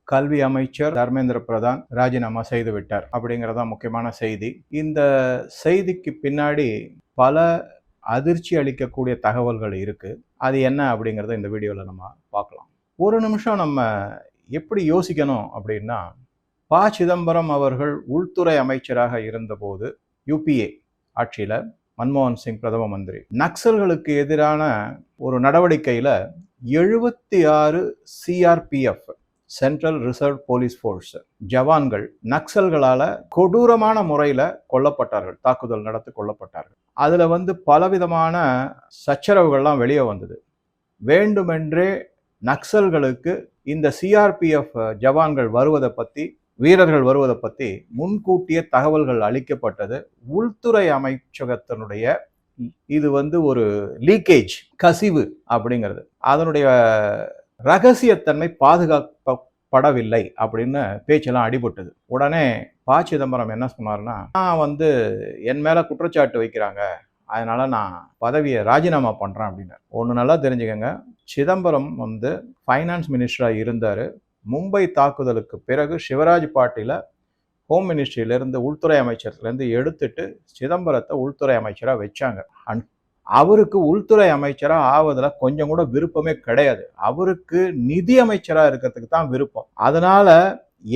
கல்வி அமைச்சர் தர்மேந்திர பிரதான் ராஜினாமா செய்து விட்டார் அப்படிங்கிறதா முக்கியமான செய்தி. இந்த செய்திக்கு பின்னாடி பல அதிர்ச்சி அளிக்கக்கூடிய தகவல்கள் இருக்கு. அது என்ன அப்படிங்கிறத இந்த வீடியோவில் நம்ம பார்க்கலாம். ஒரு நிமிஷம் நம்ம எப்படி யோசிக்கணும் அப்படின்னா, ப. சிதம்பரம் அவர்கள் உள்துறை அமைச்சராக இருந்தபோது யூபிஏ ஆட்சியில் மன்மோகன் சிங் பிரதம மந்திரி நக்சல்களுக்கு எதிரான ஒரு நடவடிக்கையில் 76 CRPF central reserve police force ஜவான்கள் நக்சல்களால கொடூரமான முறையில் கொல்லப்பட்டார்கள், தாக்குதல் நடத்தி கொல்லப்பட்டார்கள். அதில் பலவிதமான சச்சரவுகள்லாம் வெளியே வந்தது. வேண்டுமென்றே நக்சல்களுக்கு இந்த சிஆர்பிஎஃப் ஜவான்கள் வருவதை பற்றி, வீரர்கள் வருவதை பற்றி முன்கூட்டிய தகவல்கள் அளிக்கப்பட்டது. உள்துறை அமைச்சகத்தினுடைய இது ஒரு லீக்கேஜ், கசிவு அப்படிங்கிறது, அதனுடைய ரகசியத்தன்மை பாதுகாக்கப்படவில்லை அப்படின்னு பேச்செல்லாம் அடிபட்டது. உடனே ப. சிதம்பரம் என்ன சொன்னார்னா, நான் என் மேல குற்றச்சாட்டு வைக்கிறாங்க, அதனால நான் பதவியை ராஜினாமா பண்றேன் அப்படின்னு. ஒன்று நல்லா தெரிஞ்சுக்கங்க, சிதம்பரம் ஃபைனான்ஸ் மினிஸ்டராக இருந்தார். மும்பை தாக்குதலுக்கு பிறகு சிவராஜ் பாட்டீல ஹோம் மினிஸ்ட்ரியிலேருந்து, உள்துறை அமைச்சர்லேருந்து எடுத்துட்டு சிதம்பரத்தை உள்துறை அமைச்சராக வச்சாங்க. அவருக்கு உள்துறை அமைச்சராக ஆவதில் கொஞ்சம் கூட விருப்பமே கிடையாது. அவருக்கு நிதி அமைச்சராக இருக்கிறதுக்கு தான் விருப்பம். அதனால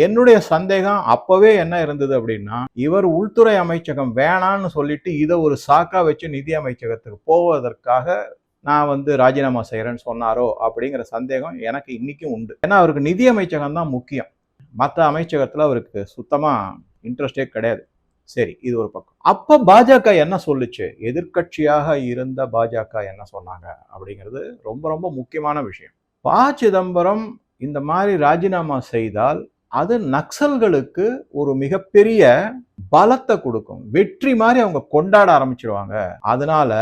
என்னுடைய சந்தேகம் அப்பவே என்ன இருந்தது அப்படின்னா, இவர் உள்துறை அமைச்சகம் வேணான்னு சொல்லிட்டு இதை ஒரு சாக்கா வச்சு நிதி அமைச்சகத்துக்கு போவதற்காக நான் ராஜினாமா செய்கிறேன்னு சொன்னாரோ அப்படிங்கிற சந்தேகம் எனக்கு இன்னைக்கும் உண்டு. ஏன்னா அவருக்கு நிதி அமைச்சகம் தான் முக்கியம், மற்ற அமைச்சகத்தில் அவருக்கு சுத்தமாக இன்ட்ரெஸ்டே கிடையாது. சரி, இது ஒரு பக்கம். அப்போ பாஜக என்ன சொல்லுச்சு, எதிர்கட்சியாக இருந்த பாஜக என்ன சொன்னாங்க அப்படிங்கிறது ரொம்ப ரொம்ப முக்கியமான விஷயம். ப. சிதம்பரம் இந்த மாதிரி ராஜினாமா செய்தால் அது நக்சல்களுக்கு ஒரு மிகப்பெரிய பலத்தை கொடுக்கும், வெற்றி மாதிரி அவங்க கொண்டாட ஆரம்பிச்சிருவாங்க. அதனால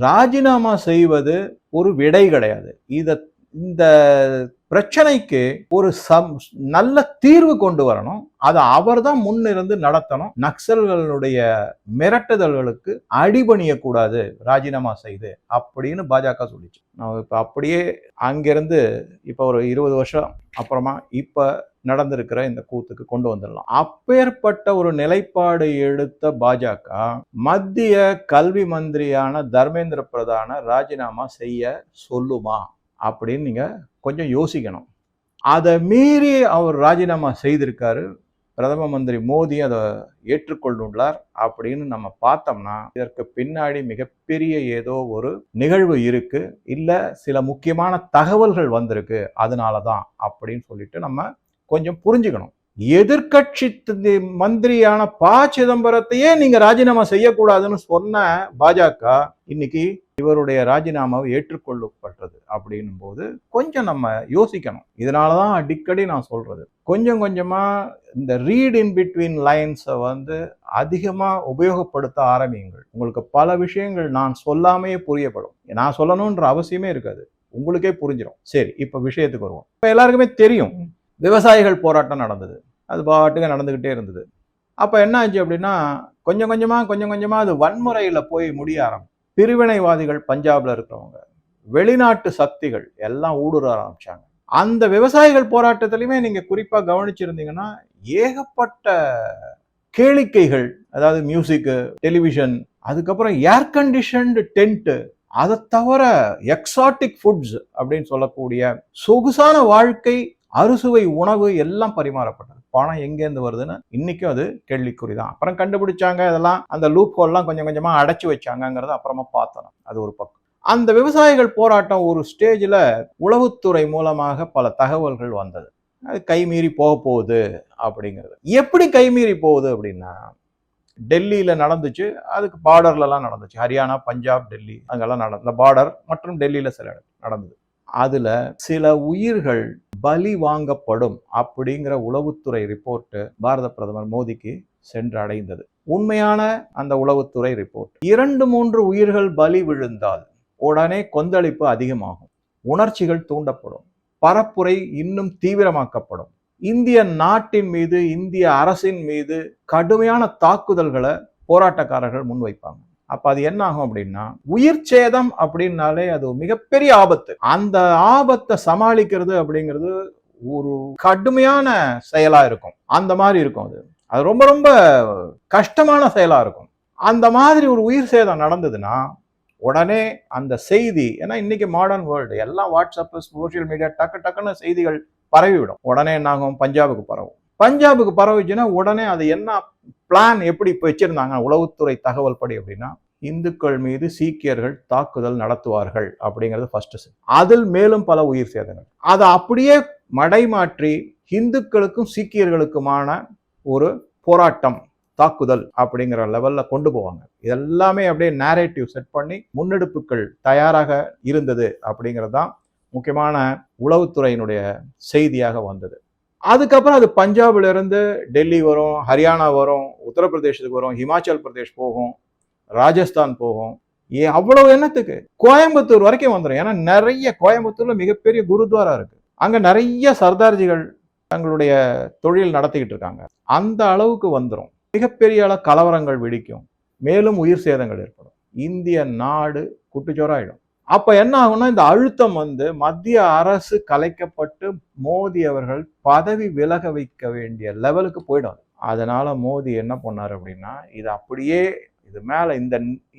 ராஜினாமா செய்வது ஒரு விடை கிடையாது. இந்த பிரச்சனைக்கு ஒரு நல்ல தீர்வு கொண்டு வரணும். அதை அவர் தான் முன்னிருந்து நடத்தணும். நக்சல்களுடைய மிரட்டுதல்களுக்கு அடிபணியக்கூடாது ராஜினாமா செய்து அப்படின்னு பாஜக சொல்லிச்சு. நான் இப்போ அப்படியே அங்கிருந்து இப்போ ஒரு 20 வருஷம் அப்புறமா இப்போ நடந்திருக்கிற இந்த கூத்துக்கு கொண்டு வந்துடலாம். அப்பேற்பட்ட ஒரு நிலைப்பாடு எடுத்த பாஜக மத்திய கல்வி மந்திரியான தர்மேந்திர பிரதானை ராஜினாமா செய்ய சொல்லுமா அப்படின்னு நீங்க கொஞ்சம் யோசிக்கணும். அதை மீறி அவர் ராஜினாமா செய்திருக்காரு. பிரதம மந்திரி மோடி அதை ஏற்றுக்கொண்டுள்ளார் அப்படின்னு நம்ம பார்த்தோம்னா, இதற்கு பின்னாடி மிகப்பெரிய ஏதோ ஒரு நிகழ்வு இருக்கு, இல்ல சில முக்கியமான தகவல்கள் வந்திருக்கு, அதனாலதான் அப்படின்னு சொல்லிட்டு நம்ம கொஞ்சம் புரிஞ்சுக்கணும். எதிர்கட்சி மந்திரியான ப. சிதம்பரத்தையே நீங்க ராஜினாமா செய்யக்கூடாதுன்னு சொன்ன பாஜக இன்னைக்கு இவருடைய ராஜினாமாவை ஏற்றுக்கொள்ளப்பட்டது அப்படின்னும் போது கொஞ்சம் நம்ம யோசிக்கணும். இதனாலதான் அடிக்கடி நான் சொல்றது, கொஞ்சம் கொஞ்சமா இந்த ரீட் இன் பிட்வீன் லைன்ஸை அதிகமா உபயோகப்படுத்த ஆரம்பியுங்கள். உங்களுக்கு பல விஷயங்கள் நான் சொல்லாமையே புரியப்படும். நான் சொல்லணும்ன்ற அவசியமே இருக்காது, உங்களுக்கே புரிஞ்சிடும். சரி, இப்ப விஷயத்துக்கு வருவோம். இப்ப எல்லாருக்குமே தெரியும், விவசாயிகள் போராட்டம் நடந்தது, அது பாட்டுக்கு நடந்துகிட்டே இருந்தது. அப்ப என்ன ஆச்சு அப்படின்னா, கொஞ்சம் கொஞ்சமா அது வன்முறையில போய் முடிய ஆரம்பிச்சு. பிரிவினைவாதிகள், பஞ்சாப்ல இருக்கிறவங்க, வெளிநாட்டு சக்திகள் எல்லாம் ஊடுருவ ஆரம்பிச்சாங்க. அந்த விவசாயிகள் போராட்டத்திலுமே நீங்க குறிப்பா கவனிச்சிருந்தீங்கன்னா, ஏகப்பட்ட கேளிக்கைகள், அதாவது மியூசிக், டெலிவிஷன், அதுக்கப்புறம் ஏர் கண்டிஷன்டு டென்ட், அதை தவிர எக்ஸாட்டிக் ஃபுட்ஸ் அப்படின்னு சொல்லக்கூடிய சொகுசான வாழ்க்கை, அறுசுவை உணவு எல்லாம் பரிமாறப்பட்டது. பணம் எங்கேருந்து வருதுன்னு இன்னைக்கும் அது கேள்விக்குறிதான். அப்புறம் கண்டுபிடிச்சாங்க, இதெல்லாம் அந்த லூப் ஹோல்லாம் கொஞ்சம் கொஞ்சமா அடைச்சு வச்சாங்கிறத அப்புறமா பார்த்தோம். அது ஒரு பக்கம். அந்த விவசாயிகள் போராட்டம் ஒரு ஸ்டேஜில் உளவுத்துறை மூலமாக பல தகவல்கள் வந்தது, அது கைமீறி போக போகுது அப்படிங்கிறது. எப்படி கைமீறி போகுது அப்படின்னா, டெல்லியில நடந்துச்சு, அதுக்கு பார்டர்லாம் நடந்துச்சு, ஹரியானா, பஞ்சாப், டெல்லி அங்கெல்லாம் நடந்த பார்டர் மற்றும் டெல்லியில சில நடந்தது. அதுல சில உயிர்கள் பலி வாங்கப்படும் அப்படிங்கிற உளவுத்துறை ரிப்போர்ட் பாரத பிரதமர் மோடிக்கு சென்று அடைந்தது. உண்மையான அந்த உளவுத்துறை ரிப்போர்ட், 2-3 உயிர்கள் பலி விழுந்தால் உடனே கொந்தளிப்பு அதிகமாகும், உணர்ச்சிகள் தூண்டப்படும், பரப்புரை இன்னும் தீவிரமாக்கப்படும், இந்திய நாட்டின் மீது, இந்திய அரசின் மீது கடுமையான தாக்குதல்களை போராட்டக்காரர்கள் முன்வைப்பாங்க. அப்ப அது என்ன ஆகும் அப்படின்னா, உயிர் சேதம் அப்படின்னாலே அது மிகப்பெரிய ஆபத்து. அந்த ஆபத்தை சமாளிக்கிறது அப்படிங்கிறது ஒரு கடுமையான செயலா இருக்கும். அந்த மாதிரி இருக்கும். அது ரொம்ப ரொம்ப கஷ்டமான செயலா இருக்கும். அந்த மாதிரி ஒரு உயிர் சேதம் நடந்ததுன்னா உடனே அந்த செய்தி, ஏன்னா இன்னைக்கு மாடர்ன் வேர்ல்டு எல்லாம் வாட்ஸ்அப், சோசியல் மீடியா, டக்குன்னு செய்திகள் பரவிவிடும். உடனே என்ன ஆகும்? பஞ்சாபுக்கு பரவும். பஞ்சாபுக்கு பரவிச்சுன்னா உடனே அது என்ன பிளான் எப்படி வச்சிருந்தாங்க உளவுத்துறை தகவல் படி அப்படின்னா, இந்துக்கள் மீது சீக்கியர்கள் தாக்குதல் நடத்துவார்கள் அப்படிங்கிறது ஃபர்ஸ்ட். அதில் மேலும் பல உயிர் சேதங்கள். அதை அப்படியே மடைமாற்றி இந்துக்களுக்கும் சீக்கியர்களுக்குமான ஒரு போராட்டம், தாக்குதல் அப்படிங்கிற லெவல்ல கொண்டு போவாங்க. இதெல்லாமே அப்படியே நேரேட்டிவ் செட் பண்ணி முன்னெடுப்புகள் தயாராக இருந்தது அப்படிங்கிறது தான் முக்கியமான உளவுத்துறையினுடைய செய்தியாக வந்தது. அதுக்கப்புறம் அது பஞ்சாப்ல இருந்து டெல்லி வரும், ஹரியானா வரும், உத்தரப்பிரதேசத்துக்கு வரும், ஹிமாச்சல் பிரதேஷ் போகும், ராஜஸ்தான் போகும். அவ்வளவு எண்ணத்துக்கு கோயம்புத்தூர் வரைக்கும் வந்துடும். ஏன்னா நிறைய கோயம்புத்தூர்ல மிகப்பெரிய குருத்வாரா இருக்கு. அங்க நிறைய சர்தார்ஜிகள் தங்களுடைய தொழில் நடத்திக்கிட்டு இருக்காங்க. அந்த அளவுக்கு வந்துடும். மிகப்பெரிய அளவு கலவரங்கள் வெடிக்கும், மேலும் உயிர் சேதங்கள் ஏற்படும். இந்திய நாடு குட்டிச்சோராயிடும். அப்ப என்ன ஆகும்னா, இந்த அழுத்தம் மத்திய அரசு கலைக்கப்பட்டு மோடி அவர்கள் பதவி விலக வைக்க வேண்டிய லெவலுக்கு போயிடும். அதனால மோடி என்ன பண்ணாரு அப்படின்னா, இது அப்படியே இது மேல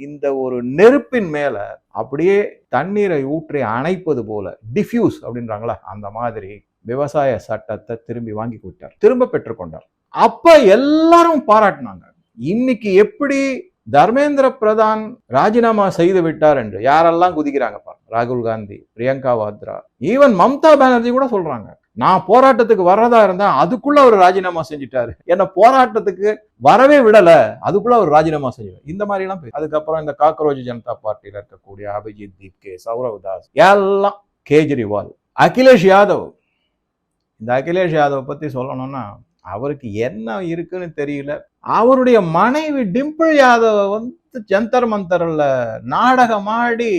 இந்த ஒரு நெருப்பின் மேல அப்படியே தண்ணீரை ஊற்றி அணைப்பது போல, டிஃப்யூஸ் அப்படின்றாங்களா, அந்த மாதிரி விவசாய சட்டத்தை திரும்பி வாங்கி கொடுத்தார், திரும்ப பெற்றுக்கொண்டார். அப்ப எல்லாரும் பாராட்டினாங்க. இன்னைக்கு எப்படி தர்மேந்திர பிரதான் ராஜினாமா செய்து விட்டார் என்று யாரெல்லாம் குதிக்கிறாங்க பாருங்க. ராகுல் காந்தி, பிரியங்கா வாத்ரா, ஈவன் மம்தா பானர்ஜி கூட சொல்றாங்க, நான் போராட்டத்துக்கு வர்றதா இருந்தா அதுக்குள்ள அவர் ராஜினாமா செஞ்சுட்டாரு, என்ன போராட்டத்துக்கு வரவே விடல, அதுக்குள்ள அவர் ராஜினாமா செஞ்சார். இந்த மாதிரி எல்லாம். அதுக்கப்புறம் இந்த காக்ரோச் ஜனதா பார்ட்டியில இருக்கக்கூடிய அபிஜித் தீப்கே, சௌரவ் தாஸ், எல்லாம் கேஜ்ரிவால், அகிலேஷ் யாதவ். இந்த அகிலேஷ் யாதவ் பத்தி சொல்லணும்னா, அவருக்கு என்ன இருக்குன்னு தெரியல. அவருடைய மனைவி டிம்பிள் யாதவ் ஜந்தர் மந்தர்ல நாடகமாடி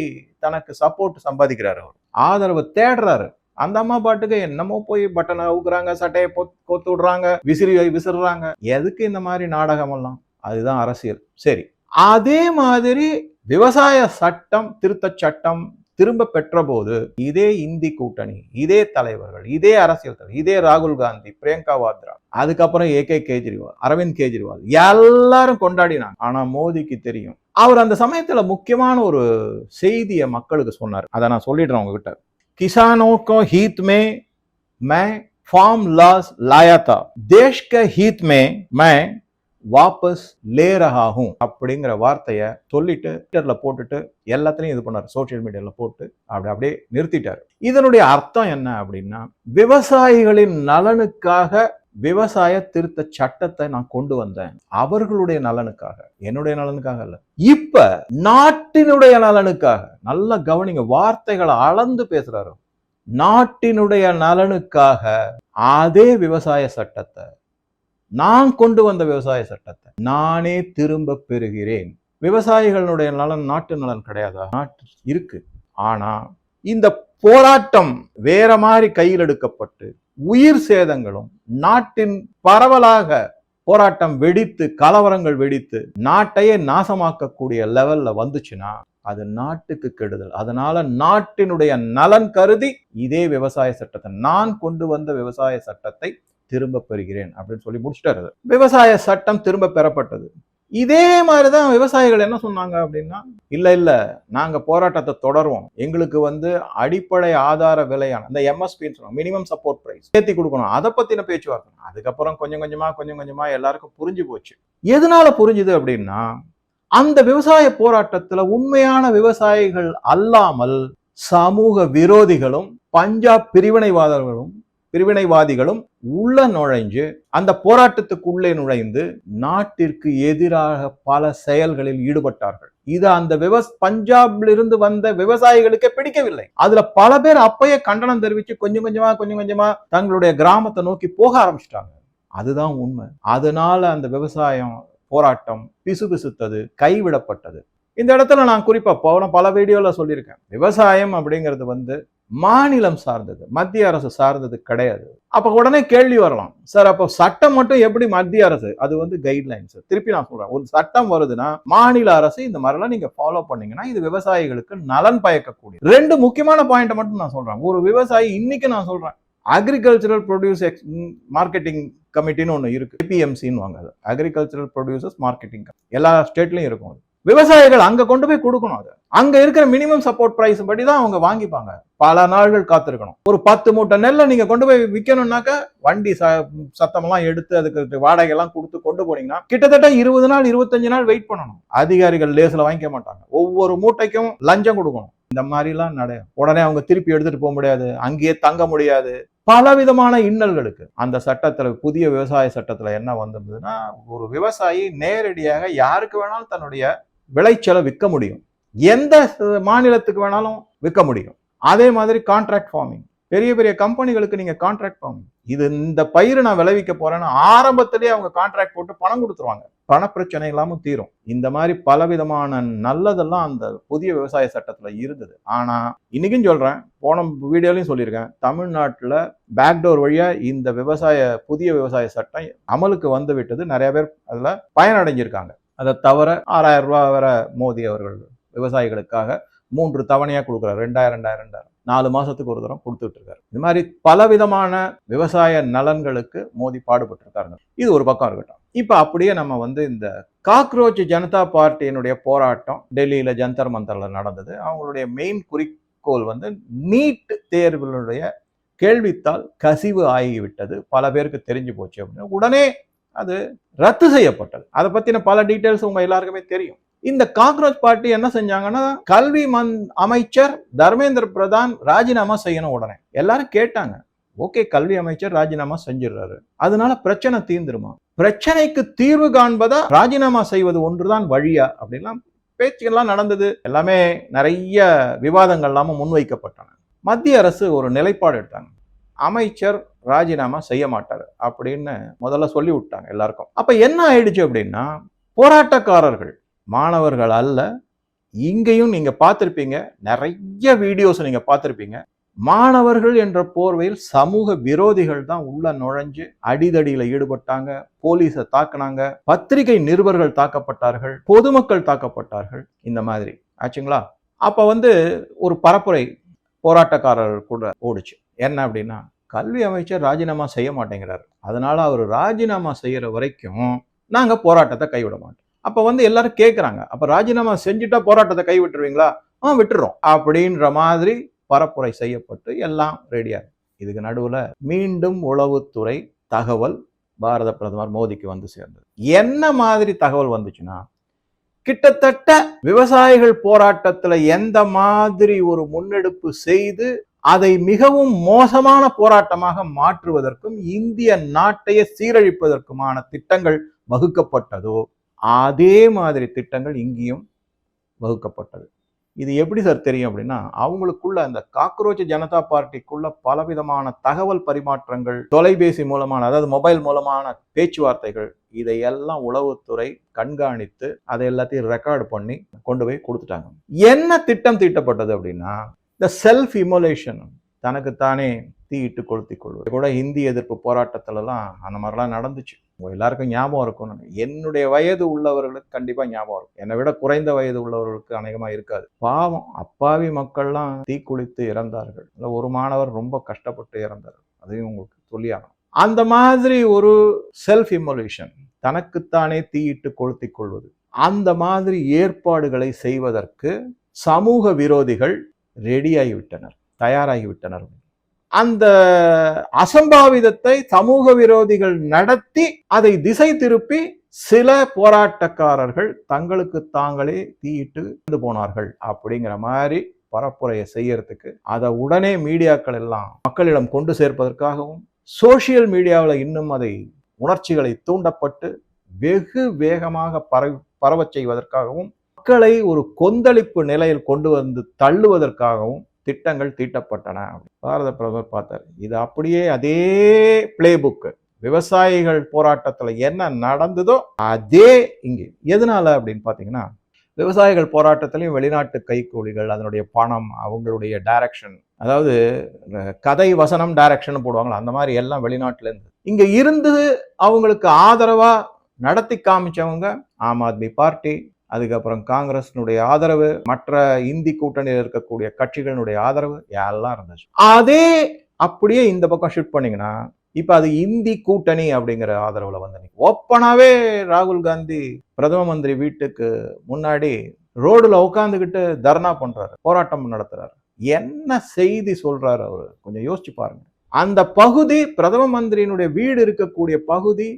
தனக்கு சப்போர்ட் சம்பாதிக்கிறாரு. அவர் ஆதரவு தேடுறாரு. அந்த அம்மா பாட்டுக்கு என்னமோ போய் பட்டனை அவுக்குறாங்க, சட்டையை கோத்து விடுறாங்க, விசிறுறாங்க. எதுக்கு இந்த மாதிரி நாடகம் எல்லாம்? அதுதான் அரசியல். சரி, அதே மாதிரி விவசாய சட்டம், திருத்த சட்டம் திரும்ப பெற்ற போது இதே இந்தி கூட்டணி, இதே தலைவர்கள், இதே அரசியல் தலைவர், இதே ராகுல் காந்தி, பிரியங்கா வாத்ரா, அதுக்கப்புறம் கேஜ்ரிவால், அரவிந்த் கெஜ்ரிவால் எல்லாரும் கொண்டாடினாங்க. ஆனா மோடிக்கு தெரியும். அவர் அந்த சமயத்துல முக்கியமான ஒரு செய்தியை மக்களுக்கு சொன்னார். அதை நான் சொல்லிடுறேன் உங்ககிட்ட. किसानों को हित में मैं फार्म लॉस लाया था, देश के हित में मैं வாபஸ் லே ரஹா ஹூ அப்படிங்கிற வார்த்தையை சொல்லிட்டு ட்விட்டர்ல போட்டுட்டு எல்லாத்தையும் இது பண்ணார், சோசியல் மீடியால போட்டு அப்படியே நிறுத்திட்டாரு. இதனுடைய அர்த்தம் என்ன அப்படின்னா, விவசாயிகளின் நலனுக்காக விவசாய திருத்த சட்டத்தை நான் கொண்டு வந்தேன், அவர்களுடைய நலனுக்காக, என்னுடைய நலனுக்காக அல்ல. இப்ப நாட்டினுடைய நலனுக்காக. நல்லா கவனிங்க, வார்த்தைகளை அளந்து பேசுறாரு. நாட்டினுடைய நலனுக்காக அதே விவசாய சட்டத்தை, நான் கொண்டு வந்த விவசாய சட்டத்தை நானே திரும்ப பெறுகிறேன். விவசாயிகளுடைய நலன் நாட்டு நலன் கிடையாதா? நாட்டு இருக்கு. ஆனா இந்த போராட்டம் வேற மாதிரி கையில் எடுக்கப்பட்டு உயிர் சேதங்களும், நாட்டின் பரவலாக போராட்டம் வெடித்து, கலவரங்கள் வெடித்து நாட்டையே நாசமாக்கக்கூடிய லெவல்ல வந்துச்சுன்னா அது நாட்டுக்கு கெடுதல். அதனால நாட்டினுடைய நலன் கருதி இதே விவசாய சட்டத்தை, நான் கொண்டு வந்த விவசாய சட்டத்தை திரும்ப பெறுகிறேன் அப்படின்னு சொல்லி முடிச்சிட்டாரு. விவசாய சட்டம் திரும்ப பெறப்பட்டது. இதே மாதிரிதான் விவசாயிகள் என்ன சொன்னாங்க அப்படின்னா, இல்ல நாங்க போராட்டத்தை தொடருவோம், எங்களுக்கு அடிப்படை ஆதார விலையான இந்த எம்எஸ்பின்னு சொல்லுவாங்க, மினிமம் சப்போர்ட் பிரைஸ் ஏற்றி கொடுக்கணும், அதை பத்தின பேச்சுவார்த்தை. அதுக்கப்புறம் கொஞ்சம் கொஞ்சமா எல்லாருக்கும் புரிஞ்சு போச்சு. எதனால புரிஞ்சுது அப்படின்னா, அந்த விவசாய போராட்டத்துல உண்மையான விவசாயிகள் அல்லாமல் சமூக விரோதிகளும் பஞ்சாப் பிரிவினைவாதிகளும் உள்ள நுழைஞ்சு அந்த போராட்டத்துக்குள்ளே நுழைந்து நாட்டிற்கு எதிராக பல செயல்களில் ஈடுபட்டார்கள். இது அந்த பஞ்சாப்ல இருந்து வந்த விவசாயிகளுக்கு பிடிக்கவில்லை. அதுல பல பேர் அப்பயே கண்டனம் தெரிவிச்சு கொஞ்சம் கொஞ்சமா தங்களுடைய கிராமத்தை நோக்கி போக ஆரம்பிச்சிட்டாங்க. அதுதான் உண்மை. அதனால அந்த விவசாயம் போராட்டம் பிசுபிசுத்தது, கைவிடப்பட்டது. இந்த இடத்துல நான் குறிப்பா பல வீடியோல சொல்லியிருக்கேன், விவசாயம் அப்படிங்கிறது மாநிலம் சார்ந்தது, மத்திய அரசு சார்ந்தது கிடையாது. அப்ப உடனே கேள்வி வரலாம், சார் அப்ப சட்டம் மட்டும் எப்படி மத்திய அரசு? அது கைட்லைன்ஸ். திருப்பி நான் சொல்றேன், ஒரு சட்டம் வருதுன்னா மாநில அரசு இந்த மாதிரிலாம் நீங்க ஃபாலோ பண்ணீங்கன்னா இது விவசாயிகளுக்கு நலன் பயக்கக்கூடிய. ரெண்டு முக்கியமான பாயிண்ட் மட்டும் நான் சொல்றேன். ஒரு விவசாயி இன்னைக்கு நான் சொல்றேன், அக்ரிகல்ச்சரல் ப்ரொடியூஸ் மார்க்கெட்டிங் கமிட்டின்னு ஒன்று இருக்கு, ஏபிஎம்சின்னு வாங்க. அக்ரிகல்ச்சரல் ப்ரொடியூசர்ஸ் மார்க்கெட்டிங் எல்லா ஸ்டேட்லயும் இருக்கும். விவசாயிகள் அங்க கொண்டு போய் கொடுக்கணும். அது அங்க இருக்கிற மினிமம் சப்போர்ட் பிரைஸ் படி தான் அவங்க வாங்கிப்பாங்க. பல நாள்கள் காத்திருக்கணும். ஒரு 10 மூட்டை நெல்லை நீங்க கொண்டு போய் விற்கணும்னாக்க வண்டி சத்தமெல்லாம் எடுத்து அதுக்கு வாடகை எல்லாம் கொடுத்து கொண்டு போனீங்கன்னா கிட்டத்தட்ட 20 நாள் 25 நாள் வெயிட் பண்ணணும். அதிகாரிகள் லேசில் வாங்கிக்க மாட்டாங்க. ஒவ்வொரு மூட்டைக்கும் லஞ்சம் கொடுக்கணும். இந்த மாதிரிலாம் நடக்கும். உடனே அவங்க திருப்பி எடுத்துட்டு போக முடியாது, அங்கேயே தங்க முடியாது. பலவிதமான இன்னல்களுக்கு அந்த சட்டத்துல, புதிய விவசாய சட்டத்துல என்ன வந்திருந்ததுன்னா, ஒரு விவசாயி நேரடியாக யாருக்கு வேணாலும் தன்னுடைய விளைச்சலை விற்க முடியும், எந்த மாநிலத்துக்கு வேணாலும் விற்க முடியும். அதே மாதிரி கான்ட்ராக்ட் ஃபார்மிங், பெரிய பெரிய கம்பெனிகளுக்கு நீங்க கான்ட்ராக்ட் ஃபார்மிங், இது இந்த பயிர் நான் விளைவிக்க போறேன்னு ஆரம்பத்திலேயே அவங்க கான்ட்ராக்ட் போட்டு பணம் கொடுத்துருவாங்க. பண பிரச்சனை இல்லாம தீரும். இந்த மாதிரி பலவிதமான நல்லதெல்லாம் அந்த புதிய விவசாய சட்டத்துல இருந்தது. ஆனா இன்னைக்கும் சொல்றேன், போன வீடியோலையும் சொல்லியிருக்கேன், தமிழ்நாட்டுல பேக்டோர் வழியா இந்த புதிய விவசாய சட்டம் அமலுக்கு வந்து விட்டது. நிறைய பேர் அதுல பயனடைஞ்சிருக்காங்க. அதை தவிர 6000 ரூபாய் வர மோடி அவர்கள் விவசாயிகளுக்காக 3 தவணையா கொடுக்குறாரு. 2000 4 மாசத்துக்கு ஒரு தரம் கொடுத்துட்டு இருக்காரு. இது மாதிரி பலவிதமான விவசாய நலன்களுக்கு மோடி பாடுபட்டு இருக்காருங்க. இது ஒரு பக்கம் இருக்கட்டும். இப்ப அப்படியே நம்ம இந்த காக்ரோச் ஜனதா பார்ட்டியினுடைய போராட்டம் டெல்லியில ஜந்தர் மந்தர்ல நடந்தது. அவங்களுடைய மெயின் குறிக்கோள் நீட் தேர்வுடைய கேள்வித்தாள் கசிவு ஆகிவிட்டது, பல பேருக்கு தெரிஞ்சு போச்சு அப்படின்னு உடனே அது ரத்து செய்யப்பட்டது. அதை பத்தின பல டீட்டெயில்ஸ் உங்க எல்லாருக்குமே தெரியும். இந்த காக்ரோச் பார்ட்டி என்ன செஞ்சாங்கன்னா, கல்வி அமைச்சர் தர்மேந்திர பிரதான் ராஜினாமா செய்யணும். உடனே எல்லாரும் கேட்டாங்க, ஓகே கல்வி அமைச்சர் ராஜினாமா செஞ்சிடறாரு, அதனால பிரச்சனை தீர்ந்துருமா? பிரச்சனைக்கு தீர்வு காண்பதா ராஜினாமா செய்வது ஒன்றுதான் வழியா அப்படின்லாம் பேச்சுகள்லாம் நடந்தது. எல்லாமே நிறைய விவாதங்கள் எல்லாமே முன்வைக்கப்பட்டன. மத்திய அரசு ஒரு நிலைப்பாடு எடுத்தாங்க, அமைச்சர் ராஜினாமா செய்ய மாட்டாரு அப்படின்னு முதல்ல சொல்லி விட்டாங்க எல்லாருக்கும். அப்ப என்ன ஆயிடுச்சு அப்படின்னா, போராட்டக்காரர்கள் மாணவர்கள் அல்ல, இங்கேயும் நீங்க பார்த்திருப்பீங்க, நிறைய வீடியோஸ் நீங்க பார்த்திருப்பீங்க, மாணவர்கள் என்ற போர்வையில் சமூக விரோதிகள் தான் உள்ள நுழைஞ்சு அடிதடியில ஈடுபட்டாங்க, போலீஸை தாக்குனாங்க, பத்திரிகை நிருபர்கள் தாக்கப்பட்டார்கள், பொதுமக்கள் தாக்கப்பட்டார்கள். இந்த மாதிரி ஆச்சுங்களா? அப்ப ஒரு பரப்புரை போராட்டக்காரர்கள் கூட ஓடுச்சு. என்ன அப்படின்னா, கல்வி அமைச்சர் ராஜினாமா செய்ய மாட்டேங்கிறாரு, அதனால அவர் ராஜினாமா செய்யற வரைக்கும் நாங்க போராட்டத்தை கைவிட மாட்டோம். அப்ப எல்லாரும் கேட்கிறாங்க, அப்ப ராஜினாமா செஞ்சுட்டா போராட்டத்தை கைவிட்டுருவீங்களா? விட்டுறோம் அப்படின்ற மாதிரி பரப்புரை செய்யப்பட்டு எல்லாம் ரெடியா. இதுக்கு நடுவுல மீண்டும் உளவுத்துறை தகவல் பாரத பிரதமர் மோடிக்கு சேர்ந்தது. என்ன மாதிரி தகவல் வந்துச்சுன்னா, கிட்டத்தட்ட விவசாயிகள் போராட்டத்துல எந்த மாதிரி ஒரு முன்னெடுப்பு செய்து அதை மிகவும் மோசமான போராட்டமாக மாற்றுவதற்கும் இந்திய நாட்டையே சீரழிப்பதற்குமான திட்டங்கள் வகுக்கப்பட்டதோ அதே மாதிரி திட்டங்கள் இங்கேயும் வகுக்கப்பட்டது. இது எப்படி சார் தெரியும் அப்படின்னா, அவங்களுக்குள்ள அந்த காக்ரோச் ஜனதா பார்ட்டிக்குள்ள பலவிதமான தகவல் பரிமாற்றங்கள், தொலைபேசி மூலமான, அதாவது மொபைல் மூலமான பேச்சுவார்த்தைகள், இதையெல்லாம் உளவுத்துறை கண்காணித்து அதை எல்லாத்தையும் ரெக்கார்டு பண்ணி கொண்டு போய் கொடுத்துட்டாங்க. என்ன திட்டம் தீட்டப்பட்டது அப்படின்னா, இந்த செல்ஃப் இமோலேஷன், தனக்குத்தானே தீயிட்டு கொளுத்தி கொள்வது கூட இந்தி எதிர்ப்பு போராட்டத்திலலாம் அந்த மாதிரிலாம் நடந்துச்சு. எல்லாருக்கும் ஞாபகம் இருக்கும். என்னுடைய வயது உள்ளவர்களுக்கு கண்டிப்பா ஞாபகம் இருக்கும், என்னை விட குறைந்த வயது உள்ளவர்களுக்கு அநேகமா இருக்காது. பாவம், அப்பாவி மக்கள்லாம் தீக்குளித்து இறந்தார்கள். ஒரு மாணவர் ரொம்ப கஷ்டப்பட்டு இறந்தார், அதையும் உங்களுக்கு சொல்லியாகணும். அந்த மாதிரி ஒரு செல்ஃப் இமோலேஷன், தனக்குத்தானே தீயிட்டு கொளுத்தி கொள்வது, அந்த மாதிரி ஏற்பாடுகளை செய்வதற்கு சமூக விரோதிகள் ரெடியாகிவிட்டனர், தயாராகிவிட்டனர். அந்த அசம்பாவிதத்தை சமூக விரோதிகள் நடத்தி அதை திசை திருப்பி சில போராட்டக்காரர்கள் தங்களுக்கு தாங்களே தீயிட்டு போனார்கள் அப்படிங்கிற மாதிரி பரப்புரையை செய்யறதுக்கு, அதை உடனே மீடியாக்கள் எல்லாம் மக்களிடம் கொண்டு சேர்ப்பதற்காகவும், சோசியல் மீடியாவில் இன்னும் அதை உணர்ச்சிகளை தூண்டப்பட்டு வெகு வேகமாக பரவச் செய்வதற்காகவும், மக்களை ஒரு கொந்தளிப்பு நிலையில் கொண்டு தள்ளுவதற்காகவும் திட்டங்கள் தீட்டப்பட்டன. பாரத பிரதமர் பார்த்தார், இது அப்படியே அதே பிளே புக், விவசாயிகள் போராட்டத்துல என்ன நடந்ததோ அதே இங்கே. எதனால அப்படின்னு பாத்தீங்கன்னா, விவசாயிகள் போராட்டத்திலையும் வெளிநாட்டு கைக்கூலிகள், அதனுடைய பணம், அவங்களுடைய டைரக்ஷன், அதாவது கதை வசனம் டைரக்ஷன் போடுவாங்களா, அந்த மாதிரி எல்லாம் வெளிநாட்டுல இருந்து இங்க இருந்து அவங்களுக்கு ஆதரவா நடத்தி காமிச்சவங்க ஆம் ஆத்மி பார்ட்டி, அதுக்கப்புறம் காங்கிரஸினுடைய ஆதரவு, மற்ற இந்தி கூட்டணியில் இருக்கக்கூடிய கட்சிகளினுடைய ஆதரவு எல்லாம் இருந்துச்சு. அதே அப்படியே இந்த பக்கம் ஷிஃப்ட் பண்ணீங்கன்னா இப்ப அது இந்தி கூட்டணி அப்படிங்கிற ஆதரவுல வந்து ஓப்பனாவே ராகுல் காந்தி பிரதம மந்திரி வீட்டுக்கு முன்னாடி ரோடுல உட்காந்துக்கிட்டு தர்ணா பண்றாரு, போராட்டம் நடத்துறாரு. என்ன செய்தி சொல்றாரு அவரு? கொஞ்சம் யோசிச்சு பாருங்க. அந்த பகுதி பிரதம மந்திரியினுடைய வீடு இருக்கக்கூடிய பகுதி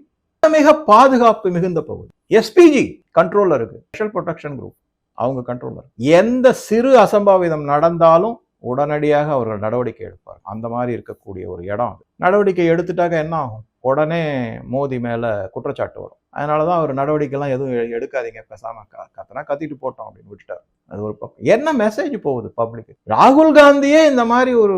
மிக பாதுகாப்பு மிகுந்த பகுதி. எஸ்பிஜி கண்ட்ரோல்ல இருக்கு, ஸ்பெஷல் ப்ரொடெக்ஷன் குரூப் அவங்க கண்ட்ரோல்ல. எந்த சிறு அசம்பாவிதம் நடந்தாலும் உடனடியாக அவர்கள் நடவடிக்கை எடுப்பார். அந்த மாதிரி இருக்கக்கூடிய ஒரு இடம். நடவடிக்கை எடுத்துட்டாக்க என்ன ஆகும்? உடனே மோடி மேல குற்றச்சாட்டு வரும். அதனாலதான் அவர் நடவடிக்கைலாம் எதுவும் எடுக்காதீங்க, பேசாம கத்தனா கத்திட்டு போட்டோம் அப்படின்னு விட்டுட்டார். அது ஒரு பக்கம். என்ன மெசேஜ் போகுது பப்ளிக்? ராகுல் காந்தியே இந்த மாதிரி ஒரு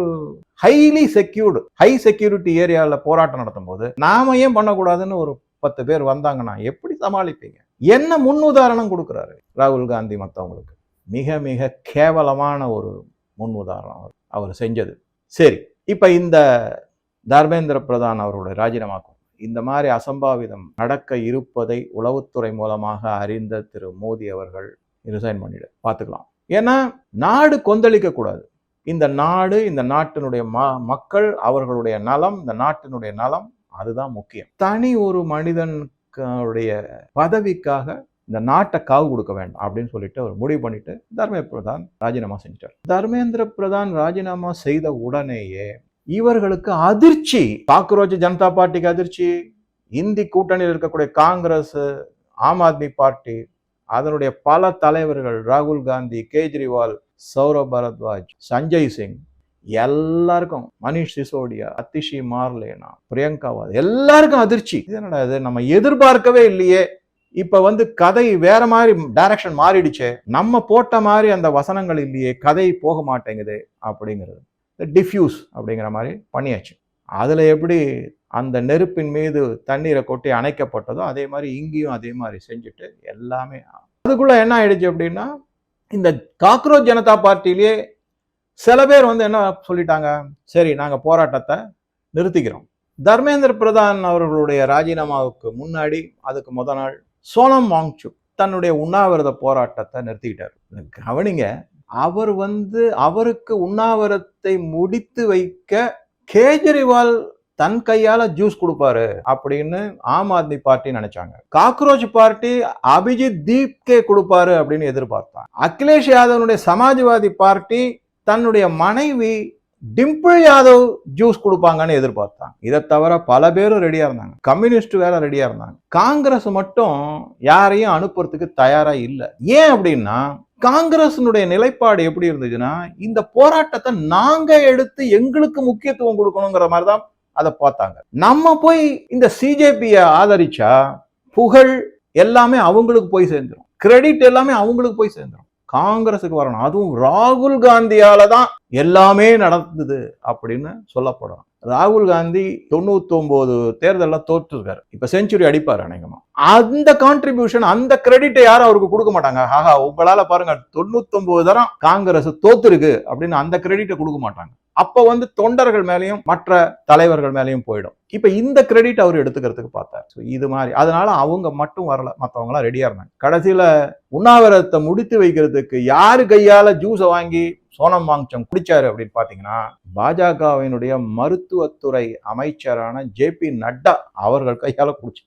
ஹைலி செக்யூர்டு, ஹை செக்யூரிட்டி ஏரியாவில் போராட்டம் நடத்தும் போது நாம ஏன் பண்ணக்கூடாதுன்னு ஒரு 10 பேர் வந்தாங்கன்னா எப்படி சமாளிப்பீங்க? என்ன முன் உதாரணம் கொடுக்கிறாரு ராகுல் காந்தி மற்றவங்களுக்கு? மிக மிக கேவலமான ஒரு முன் உதாரணம் அவர் செஞ்சது. சரி, இப்ப இந்த தர்மேந்திர பிரதான் அவருடைய ராஜினாமாக்கும் இந்த மாதிரி அசம்பாவிதம் நடக்க இருப்பதை உளவுத்துறை மூலமாக அறிந்த திரு மோடி அவர்கள் ரிசைன் பண்ணிட பார்த்துக்கலாம். ஏன்னா நாடு கொந்தளிக்க கூடாது. இந்த நாடு, இந்த நாட்டினுடைய மக்கள், அவர்களுடைய நலம், இந்த நாட்டினுடைய நலம், அதுதான் முக்கியம். தனி ஒரு மனிதனுடைய பதவிக்காக இந்த நாட்டை காவு கொடுக்க வேண்டாம் அப்படின்னு சொல்லிட்டு அவர் முடிவு பண்ணிட்டு தர்மேந்திர பிரதான் ராஜினாமா செஞ்சிட்டார். தர்மேந்திர பிரதான் ராஜினாமா செய்த உடனேயே இவர்களுக்கு அதிர்ச்சி. காக்ரோச் ஜனதா பார்ட்டிக்கு அதிர்ச்சி, இந்தி கூட்டணியில் இருக்கக்கூடிய காங்கிரஸ், ஆம் ஆத்மி பார்ட்டி, அதனுடைய பல தலைவர்கள், ராகுல் காந்தி, கேஜ்ரிவால், சௌரப் பரத்வாஜ், சஞ்சய் சிங், எல்லாருக்கும், மனிஷ் சிசோடியா, அதிஷி மார்லேனா, பிரியங்கா வாத்ரா, எல்லாருக்கும் அதிர்ச்சி. என்னடா இது, நம்ம எதிர்பார்க்கவே இல்லையே. இப்ப வந்து கதை வேற மாதிரி டைரக்ஷன் மாறிடுச்சு, நம்ம போட்ட மாதிரி அந்த வசனங்கள் இல்லையே, கதை போக மாட்டேங்குது அப்படிங்கிறது. டிஃப்யூஸ் அப்படிங்கிற மாதிரி பண்ணியாச்சு. அதுல எப்படி அந்த நெருப்பின் மீது தண்ணீரை கொட்டி அணைக்கப்பட்டதோ அதே மாதிரி இங்கேயும் அதே மாதிரி செஞ்சுட்டு எல்லாமே. அதுக்குள்ள என்ன ஆயிடுச்சு அப்படின்னா, இந்த காக்ரோச் ஜனதா பார்ட்டிலேயே சில பேர் வந்து என்ன சொல்லிட்டாங்க, சரி நாங்க போராட்டத்தை நிறுத்திக்கிறோம். தர்மேந்திர பிரதான் அவர்களுடைய ராஜினாமாவுக்கு முன்னாடி, அதுக்கு முத நாள் சோனம் வாங்சுக் தன்னுடைய உண்ணாவிரத போராட்டத்தை நிறுத்திக்கிட்டார். கவனிங்க, அவர் வந்து அவருக்கு உண்ணாவிரத்தை முடித்து வைக்க கேஜ்ரிவால் தன் கையால ஜூஸ் கொடுப்பாரு அப்படின்னு ஆம் ஆத்மி பார்ட்டி நினைச்சாங்க. காக்ரோச் பார்ட்டி அபிஜித் தீப்கே கொடுப்பாரு அப்படின்னு எதிர்பார்த்தாங்க. அகிலேஷ் யாதவனுடைய சமாஜ்வாதி பார்ட்டி தன்னுடைய மனைவி டிம்பிள் யாதவ் ஜூஸ் கொடுப்பாங்கன்னு எதிர்பார்த்தாங்க. இதை தவிர பல பேரும் ரெடியா இருந்தாங்க. கம்யூனிஸ்ட் வேற ரெடியா இருந்தாங்க. காங்கிரஸ் மட்டும் யாரையும் அனுப்புறதுக்கு தயாரா இல்லை. ஏன் அப்படின்னா, காங்கிரஸினுடைய நிலைப்பாடு எப்படி இருந்துச்சுன்னா, இந்த போராட்டத்தை நாங்க எடுத்து எங்களுக்கு முக்கியத்துவம் கொடுக்கணுங்கிற மாதிரிதான் அதை பார்த்தாங்க. நம்ம போய் இந்த சிஜேபியை ஆதரிச்சா புகழ் எல்லாமே அவங்களுக்கு போய் சேர்ந்துடும், கிரெடிட் எல்லாமே அவங்களுக்கு போய் சேர்ந்துடும், காங்கிரஸுக்கு வரணும். அதுவும் ராகுல் காந்தியால தான் எல்லாமே நடந்தது அப்படின்னு சொல்லப்படும். ராகுல் காந்தி 99 தேர்தலில் தோற்றுருக்காரு. இப்ப செஞ்சுரி அடிப்பாரு அநேகமா. அந்த கான்ட்ரிபியூஷன், அந்த கிரெடிட்டை யாரும் அவருக்கு கொடுக்க மாட்டாங்க. ஆஹா, உங்களால பாருங்க 99 தரம் காங்கிரஸ் தோத்துருக்கு அப்படின்னு அந்த கிரெடிட்டை கொடுக்க மாட்டாங்க. அப்ப வந்து தொண்டர்கள் மேலையும் மற்ற தலைவர்கள் மேலையும் போயிடும். இப்ப இந்த கிரெடிட் அவர் எடுத்துக்கிறதுக்கு பார்த்தார். இது மாதிரி, அதனால அவங்க மட்டும் வரல, மற்றவங்க எல்லாம் ரெடியா இருந்தாங்க. கடைசியில உண்ணாவிரதத்தை முடித்து வைக்கிறதுக்கு யாரு கையால ஜூஸை வாங்கி சோனம் வாங்சுக் குடிச்சாரு அப்படின்னு பாத்தீங்கன்னா, பாஜகவினுடைய மருத்துவத்துறை அமைச்சரான ஜே.பி. நட்டா அவர்கள் கையால குடிச்சு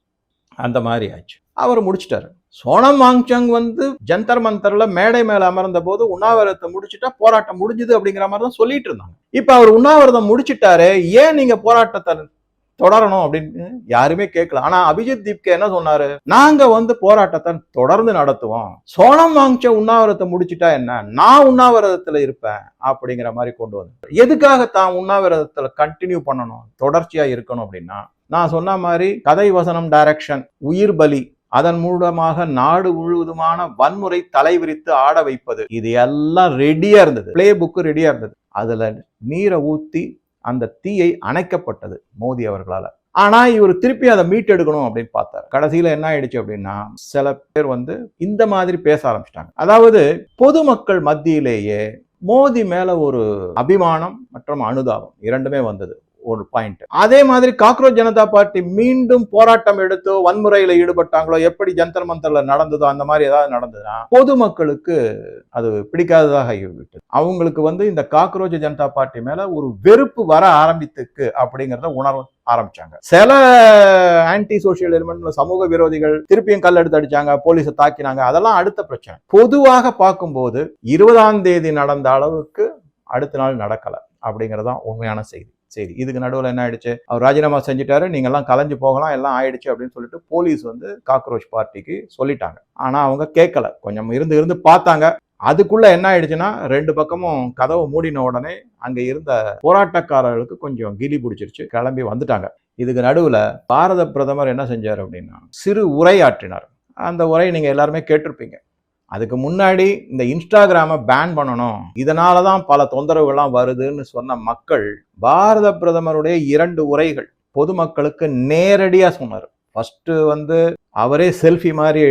அந்த மாதிரி ஆச்சு. அவர் முடிச்சிட்டாரு. சோனம் வாங்சுக் வந்து ஜந்தர் மந்தர்ல மேடை மேல அமர்ந்த போது உண்ணாவிரதத்தை முடிச்சுட்டா போராட்டம் முடிஞ்சது அப்படிங்கிற மாதிரி தான் சொல்லிட்டு இருந்தாங்க. இப்ப அவர் உண்ணாவிரதம் முடிச்சுட்டாரு, ஏன் நீங்க போராட்டத்தை தொடரணும் அப்படின்னு யாருமே கேட்கல. ஆனா அபிஜித் தீப்கே என்ன சொன்னாரு, நாங்க வந்து போராட்டத்தை தொடர்ந்து நடத்துவோம், சோனம் வாங்சுக் உண்ணாவிரதத்தை முடிச்சுட்டா என்ன, நான் உண்ணாவிரதத்துல இருப்பேன் அப்படிங்கிற மாதிரி கொண்டு வந்து. எதுக்காக தான் உண்ணாவிரதத்துல கண்டினியூ பண்ணணும், தொடர்ச்சியா இருக்கணும் அப்படின்னா, நான் சொன்ன மாதிரி கதை வசனம் டைரக்ஷன், உயிர் பலி, அதன் மூலமாக நாடு முழுவதுமான வன்முறை தலைவிரித்து ஆட வைப்பது, இது எல்லாம் ரெடியா இருந்தது. பிளே புக் ரெடியா இருந்தது. அதுல நீரை ஊத்தி அந்த தீயை அணைக்கப்பட்டது மோடி அவர்களால. ஆனா இவர் திருப்பி அதை மீட்டெடுக்கணும் அப்படின்னு பார்த்தார். கடைசியில என்ன ஆயிடுச்சு அப்படின்னா, சில பேர் வந்து இந்த மாதிரி பேச ஆரம்பிச்சிட்டாங்க. அதாவது பொதுமக்கள் மத்தியிலேயே மோடி மேல ஒரு அபிமானம் மற்றும் அனுதாபம் இரண்டுமே வந்தது. ஒரு பாயிண்ட். அதே மாதிரி காக்ரோச் ஜனதா பார்ட்டி மீண்டும் போராட்டம் எடுத்து வன்முறையில ஈடுபட்டாங்களோ, எப்படி ஜந்தர் மந்தர்ல நடந்ததோ அந்த மாதிரி ஏதாவது நடந்ததுன்னா பொதுமக்களுக்கு அது பிடிக்காததாக ஆகிவிட்டது. அவங்களுக்கு இந்த காக்ரோச் ஜனதா பார்ட்டி மேல ஒரு வெறுப்பு வர ஆரம்பித்துக்கு அப்படிங்கறத உணர ஆரம்பிச்சாங்க. சில ஆன்டி சோசியல் எலிமெண்ட், சமூக விரோதிகள் திருப்பியும் கல் எடுத்து அடிச்சாங்க, போலீஸை தாக்கினாங்க, அதெல்லாம் அடுத்த பிரச்சனை. பொதுவாக பார்க்கும்போது 20ஆம் தேதி நடந்த அளவுக்கு அடுத்த நாள் நடக்கல அப்படிங்கறதான் உண்மையான செய்தி. சரி, இதுக்கு நடுவில் என்ன ஆயிடுச்சு, அவர் ராஜினாமா செஞ்சுட்டாரு, நீங்க எல்லாம் கலைஞ்சு போகலாம், எல்லாம் ஆயிடுச்சு அப்படின்னு சொல்லிட்டு போலீஸ் காக்ரோச் பார்ட்டிக்கு சொல்லிட்டாங்க. ஆனா அவங்க கேட்கல, கொஞ்சம் இருந்து பார்த்தாங்க. அதுக்குள்ள என்ன ஆயிடுச்சுன்னா, 2 பக்கமும் கதவை மூடின உடனே அங்க இருந்த போராட்டக்காரர்களுக்கு கொஞ்சம் கிலி பிடிச்சிருச்சு, கிளம்பி வந்துட்டாங்க. இதுக்கு நடுவுல பாரத பிரதமர் என்ன செஞ்சார் அப்படின்னா, சிறு உரையாற்றினார். அந்த உரையை நீங்க எல்லாருமே கேட்டிருப்பீங்க. அதுக்கு முன்னாடி இந்த இன்ஸ்டாகிராமை பேன் பண்ணணும், இதனாலதான் பல தொந்தரவுகள்லாம் வருதுன்னு சொன்ன மக்கள் பாரத பிரதமருடைய 2 உரைகள் பொதுமக்களுக்கு நேரடியா சொன்னார். ஃபர்ஸ்ட் அவரே செல்ஃபி மாதிரி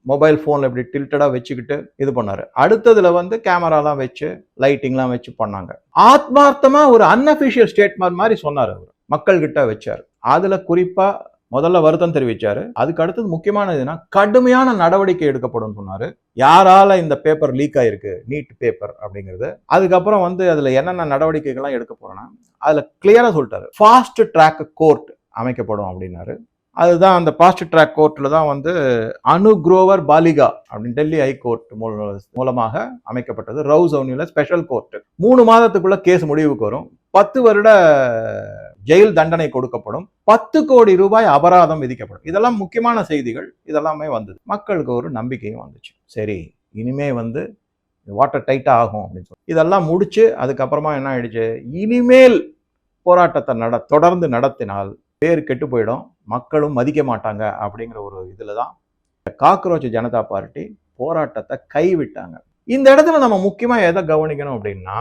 மொபைல் போன்ல இப்படி டில்டடா வச்சுக்கிட்டு இது பண்ணாரு. அடுத்ததுல கேமராலாம் வச்சு லைட்டிங்லாம் வச்சு பண்ணாங்க. ஆத்மார்த்தமா ஒரு அன்அபிஷியல் ஸ்டேட்மெண்ட் மாதிரி சொன்னார், அவர் மக்கள் கிட்ட வச்சார். அதுல குறிப்பா முதல்ல வருத்தம் தெரிவிச்சாரு. அதுக்கு அடுத்தது முக்கியமானதுன்னா, கடுமையான நடவடிக்கை எடுக்கப்படும் சொன்னாரு. யாரால இந்த பேப்பர் லீக் ஆயிருக்கு, நீட் பேப்பர் அப்படிங்கிறது. அதுக்கப்புறம் அதுல என்னென்ன நடவடிக்கைகள்லாம் எடுக்க போறோம்னா, அதுல கிளியரா சொல்லிட்டாரு, ஃபாஸ்ட் ட்ராக் கோர்ட் அமைக்கப்படும் அப்படின்னாரு. அதுதான் அந்த ஃபாஸ்ட் ட்ராக் கோர்ட்ல தான் அனு குரோவர் பாலிகா அப்படின்னு டெல்லி ஹைகோர்ட் மூலமாக அமைக்கப்பட்டது. Rouse அவென்யூல special court. 3 மாதத்துக்குள்ள கேஸ் முடிவுக்கு வரும். 10 வருட ஜெயில் தண்டனை கொடுக்கப்படும். 10 கோடி ரூபாய் அபராதம் விதிக்கப்படும். இதெல்லாம் முக்கியமான செய்திகள். இதெல்லாமே வந்தது. மக்களுக்கு ஒரு நம்பிக்கையும் வந்துச்சு. சரி, இனிமே வாட்டர் டைட்டா ஆகும் அப்படின்னு சொல்லி இதெல்லாம் முடிச்சு அதுக்கப்புறமா என்ன ஆயிடுச்சு, இனிமேல் போராட்டத்தை தொடர்ந்து நடத்தினால் பேர் கெட்டு போயிடும், மக்களும் மதிக்க மாட்டாங்க அப்படிங்கிற ஒரு இதுலதான் காக்ரோச் ஜனதா பார்ட்டி போராட்டத்தை கைவிட்டாங்க. இந்த இடத்துல நம்ம முக்கியமா எதை கவனிக்கணும் அப்படின்னா,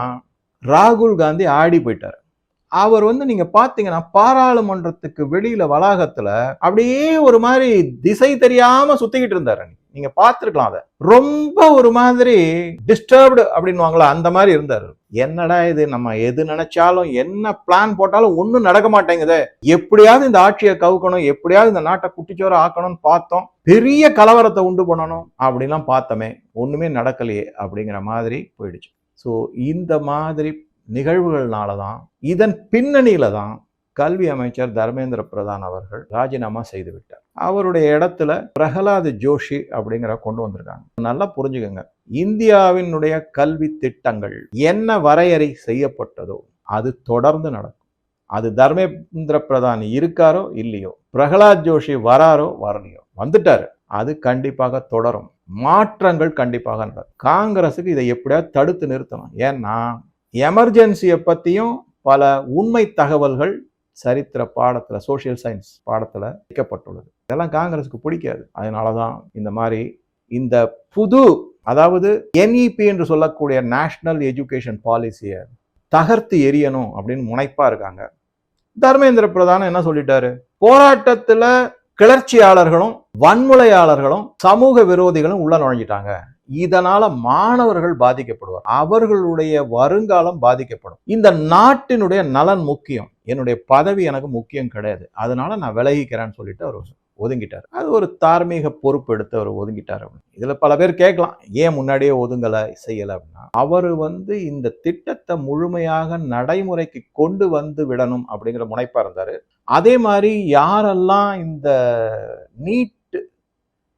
ராகுல் காந்தி ஆடி போயிட்டாரு. அவர் நீங்க பாத்தீங்கன்னா பாராளுமன்றத்துக்கு வெளியில வளாகத்துல அப்படியே ஒரு மாதிரி திசை தெரியாம சுத்திக்கிட்டு இருந்தாரு. நீங்க பார்த்திருக்கலாம். அதை ரொம்ப ஒரு மாதிரி டிஸ்டர்ப்டு அப்படின்னுவாங்களா, அந்த மாதிரி இருந்தாரு. என்னடா இது, நம்ம எது நினைச்சாலும் என்ன பிளான் போட்டாலும் ஒண்ணும் நடக்க மாட்டேங்குது, எப்படியாவது இந்த ஆட்சியை கவுக்கணும், எப்படியாவது இந்த நாட்டை குட்டிச்சோர ஆக்கணும்னு பார்த்தோம், பெரிய கலவரத்தை உண்டு பண்ணணும் அப்படிலாம் பார்த்தோமே, ஒண்ணுமே நடக்கலையே அப்படிங்கிற மாதிரி போயிடுச்சு. ஸோ இந்த மாதிரி நிகழ்வுகள்னால தான், இதன் பின்னணியில தான் கல்வி அமைச்சர் தர்மேந்திர பிரதான் அவர்கள் ராஜினாமா செய்து விட்டார். அவருடைய இடத்துல பிரகலாத் ஜோஷி அப்படிங்கிற கொண்டு வந்திருக்காங்க. நல்லா புரிஞ்சுக்கங்க, இந்தியாவினுடைய கல்வி திட்டங்கள் என்ன வரையறை செய்யப்பட்டதோ அது தொடர்ந்து நடக்கும். அது தர்மேந்திர பிரதான் இருக்காரோ இல்லையோ, பிரகலாத் ஜோஷி வராரோ வரலையோ, வந்துட்டாரு, அது கண்டிப்பாக தொடரும். மாற்றங்கள் கண்டிப்பாக நடக்கும். காங்கிரஸுக்கு இதை எப்படியாவது தடுத்து நிறுத்தணும். ஏன்னா எமர்ஜென்சியை பத்தியும் பல உண்மை தகவல்கள் சரித்திர பாடத்துல, சோசியல் சயின்ஸ் பாடத்துல வைக்கப்பட்டுள்ளது. இதெல்லாம் காங்கிரஸுக்கு பிடிக்காது. அதனாலதான் இந்த மாதிரி இந்த புது, அதாவது NEP என்று சொல்லக்கூடிய நேஷனல் எஜுகேஷன் பாலிசியை தகர்த்து எரியணும் அப்படின்னு முனைப்பா இருக்காங்க. தர்மேந்திர பிரதான் என்ன சொல்லிட்டாரு, போராட்டத்துல கிளர்ச்சியாளர்களும் வன்முறையாளர்களும் சமூக விரோதிகளும் உள்ள நுழைஞ்சிட்டாங்க, இதனால மாணவர்கள் பாதிக்கப்படுவார், அவர்களுடைய வருங்காலம் பாதிக்கப்படும், இந்த நாட்டினுடைய நலன் முக்கியம், என்னுடைய பதவி எனக்கு முக்கியம் கிடையாது, அதனால நான் விலகிக்கிறேன்னு சொல்லிட்டு அவர் ஒதுங்கிட்டார். அது ஒரு தார்மீக பொறுப்பு எடுத்து அவர் ஒதுங்கிட்டார். இதுல பல பேர் கேட்கலாம், ஏன் முன்னாடியே ஒதுங்கலை செய்யலை அப்படின்னா, அவர் இந்த திட்டத்தை முழுமையாக நடைமுறைக்கு கொண்டு விடணும் அப்படிங்கிற முனைப்பா இருந்தாரு. அதே மாதிரி யாரெல்லாம் இந்த நீட்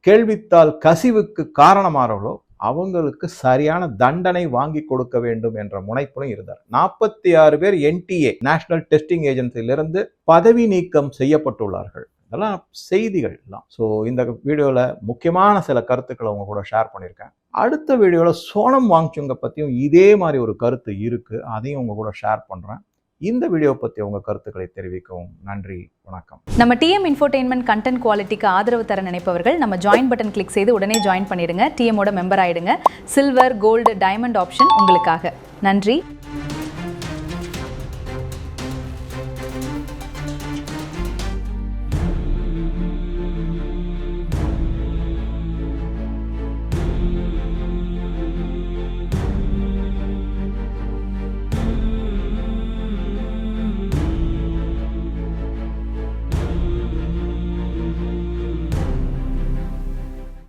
கேள்வித்தாள் கசிவுக்கு காரணமானவர்களோ அவங்களுக்கு சரியான தண்டனை வாங்கி கொடுக்க வேண்டும் என்ற முனைப்பும் இருந்தார். 46 பேர் NTA நேஷனல் டெஸ்டிங் ஏஜென்சியிலிருந்து பதவி நீக்கம் செய்யப்பட்டுள்ளார்கள். இதெல்லாம் செய்திகள் எல்லாம். ஸோ இந்த வீடியோவில் முக்கியமான சில கருத்துக்களை உங்க கூட ஷேர் பண்ணியிருக்கேன். அடுத்த வீடியோவில் சோனம் வாங்சுங்கை பற்றியும் இதே மாதிரி ஒரு கருத்து இருக்கு, அதையும் உங்க கூட ஷேர் பண்ணுறேன். இந்த வீடியோ பற்றி உங்கள் கருத்துக்களை தெரிவிக்கவும் நன்றி, வணக்கம். நம்ம TM இன்ஃபோடெயின்மெண்ட் கண்டென்ட் குவாலிட்டிக்கு ஆதரவு தர நினைப்பவர்கள் நம்ம ஜாயின் பட்டன் கிளிக் செய்து உடனே ஜாயின் பண்ணிடுங்க. TMோட மெம்பர் ஆயிடுங்க. சில்வர், கோல்டு, டைமண்ட் ஆப்ஷன் உங்களுக்காக. நன்றி.